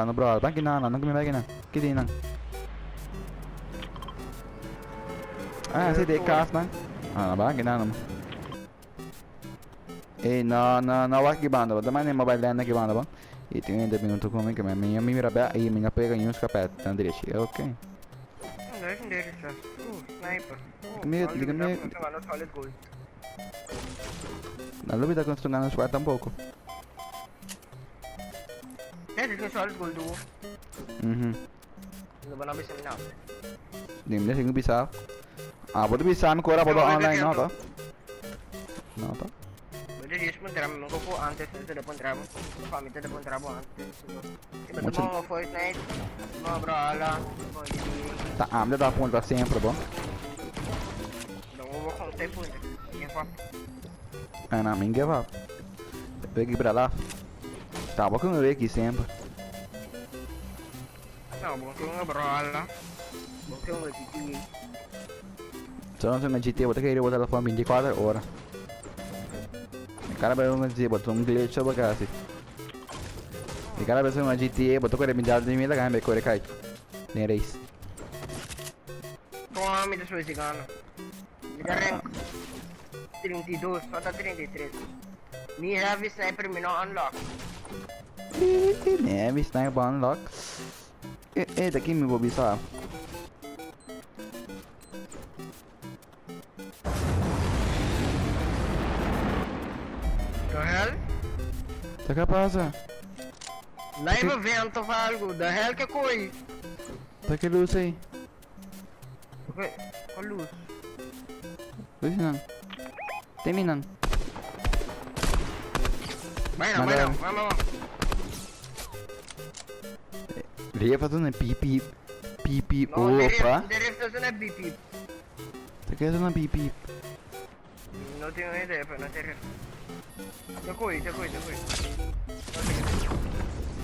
lá no Brawl. Vai não me vai não. Que tem não. Ah, você tem casa, não? Ah, vai não. Eh, no va gibando, domani è mobile lane gibando, ba? E ti viene minuto come che mi rabbia e mi pega in scapetta, Andrea, ok? Legendary sir. Sniper. Dica me. Solid gold. Na lobby da construzione squadra un poco. This is solid gold duo. Ano ba namin sa minap? Dimmi se bisa. Ah, bodo bisa ancora bodo online, no to? No to? Pwede yes mo drama mo ko antes sa dapon drama. Pamit sa dapon drama antes. Iba Mucho- mga Fortnite, mga Brawlhalla, Tá, me dá ponta sempre, bom? nanguha kong typhoon. Yan pa. Ah, não, me give up. Eu aqui pra lá. Tá, vou com eu aqui sempre. Ano, bukong ko nga Brawlhalla. Bukong ko nga GTA. Se non sono GT, vou ter que ir botar telefone 24 horas. O cara vai uma GT, botou um glitch sobre a casa. O cara vai ser uma GTA, botou 40 milhares de mil lá, vai correr cai. Nem race. Kung kami sa Suez Gano. Liga rank 32, pata 33. Ni heavy sniper mi no unlock. Né, me sniper unlock. Daqui me vou bisar. The hell? Tá que passa? Live event of algo. The hell que coi? Tá que luz aí? Okay, con luz. Luz não. Tem não. Vai na, Manda- vamos. Ele ia fazendo pipi. Pipi. No, Opa. the rift doesn't have BP. Tá que fazendo pipi. No tengo idea, pero no te rift. Te coi.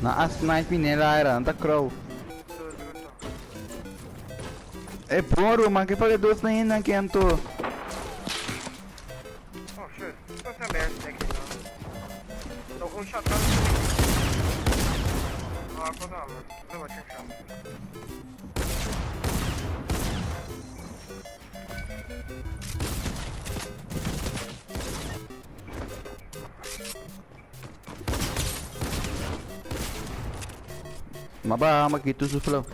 Na as sniper nela era, tá crow. É poro, mas que fazer doce na ina que anto. Oh shit, what's that best deck now? So kung shotgun. Ako na, man. Ano ba siya shot? Maba magkito sa flow.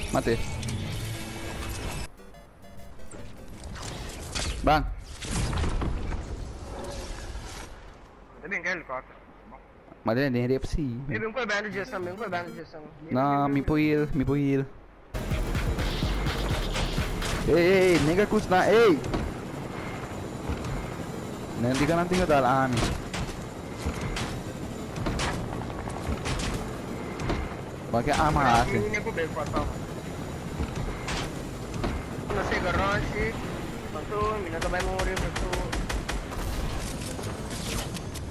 Mate. Bang. Sabihin ka helicopter. Mate nem rep si. Maybe ko bandages namin, Na me puir. Ei, nega custa, ei. Nanti ka nanti ka dalaan. Pakai ama akin. Hindi ko bel pata. No sé, garage. Pato, minakabay mo rin pato.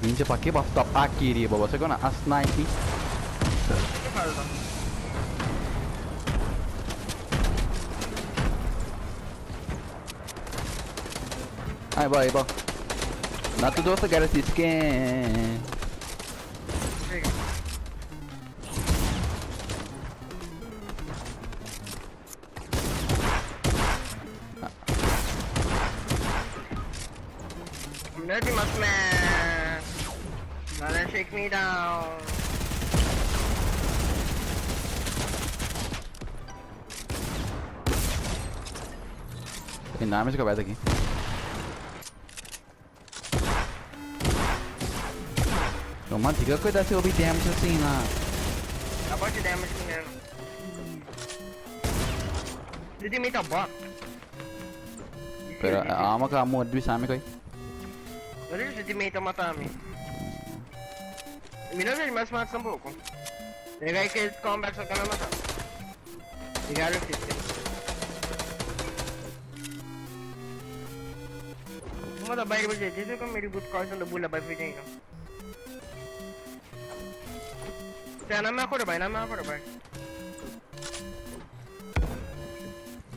Ninja pakai bus stop akiri bawa saya kena as-90. Ito falta. Ai boy, boy. Na tu dosa gara si skin. Sige. Nerdy mas man. Gonna shake me down. Tem damage coberto aqui. Toma, diga que dá seu damage assim na. About the damage ko na. Did you meet a bot? Pero ama ka mo adwi sa amin koy. Ano yung si teammate ang matami? Minsan mas match ng buko. Nagay kill comeback sa kanang mata. Igalo system. Mata bayar ba dito ko may reboot cards on the bula by video no. Kaya naman ako rin ba?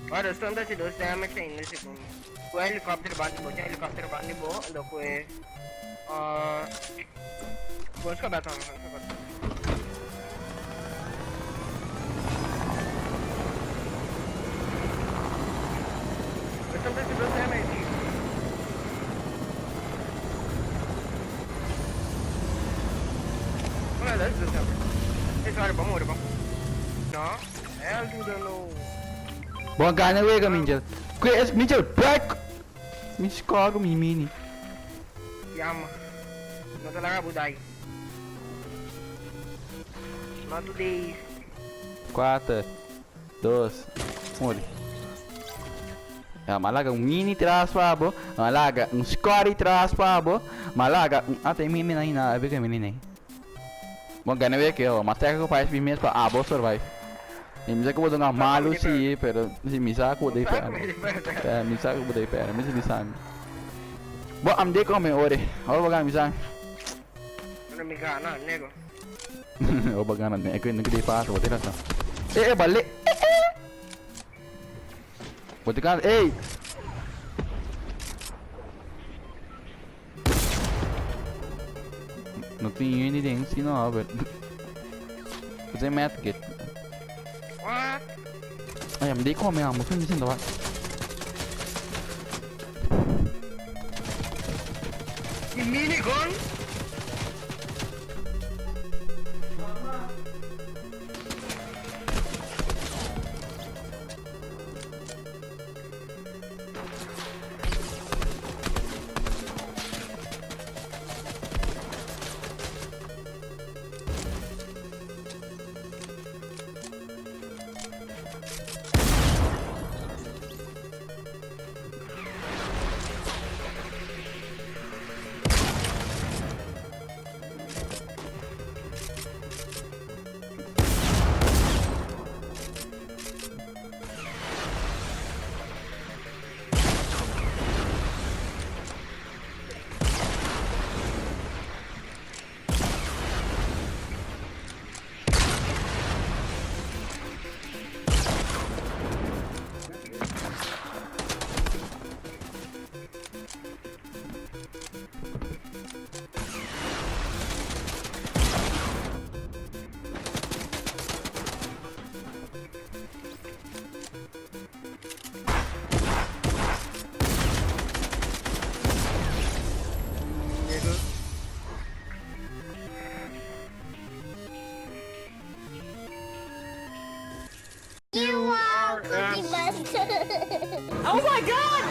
Ora, sto andando dos damage sa inyo siguro. Kung helicopter ba ni bo, ando ko Vamos ficar batão, vamos ficar batão. Eu também se você é meio. Olha, dá isso sempre. Esse olha bom, olha bom. Não, é ajuda no. Buang gana we ka Minjel. Quick, Minjel, break! Miss ko ako, Mimini. Yama. Não talaga buday. Not today. 4, 2, 1. Malaga mini tras pa bo. Malaga score tras pa bo. Malaga até mini na ina, abe ka mini nei. Buang gana we que o mateca ko pa primeiro pa abo survive. E misa ko bodong malu si pero si misa ko dei pera. Misa ko dei pera, misa misa. Bo am de ko me ore. O baga misa. Ano mi gana, nego. O baga na ne ko nagdi pa so tira sa. Balik. Buti kan, não tem anything sino aber. Você mete que. What? Ai, me dei como é, muito dizendo vai. Que minigun? You are cookie monster. Oh my god!